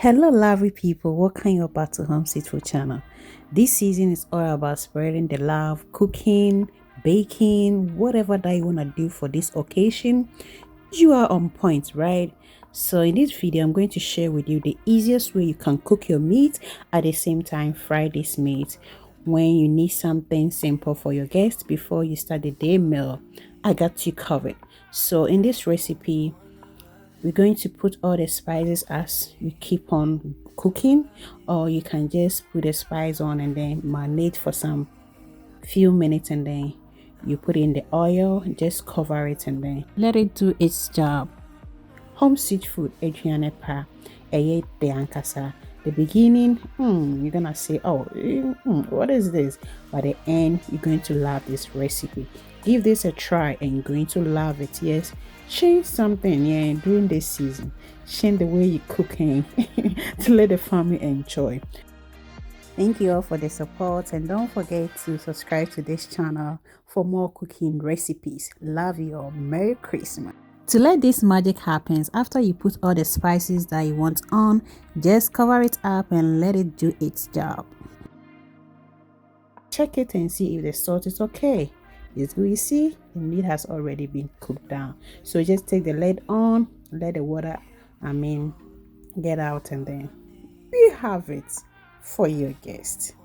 Hello lovely people, welcome you back to Home Food channel. This season is all about spreading the love, cooking, baking, whatever that you want to do for this occasion. You are on point, right? So in this video I'm going to share with you the easiest way you can cook your meat at the same time fry this meat when you need something simple for your guests before you start the day meal. I got you covered. So in this recipe we're going to put all the spices as you keep on cooking, or you can just put the spice on and then marinate for some few minutes, and then you put in the oil, just cover it and then let it do its job. Home seafood aduane pa eye de ankasa. The beginning, you're gonna say, oh, what is this? By the end, you're going to love this recipe. Give this a try and you're going to love it. Yes, change something, yeah, during this season. Change the way you cooking to let the family enjoy. Thank you all for the support, and don't forget to subscribe to this channel for more cooking recipes. Love you all. Merry Christmas. To let this magic happen, after you put all the spices that you want on, just cover it up and let it do its job. Check it and see if the salt is okay. As you see, the meat has already been cooked down. So just take the lid on, let the water, get out, and then we have it for your guest.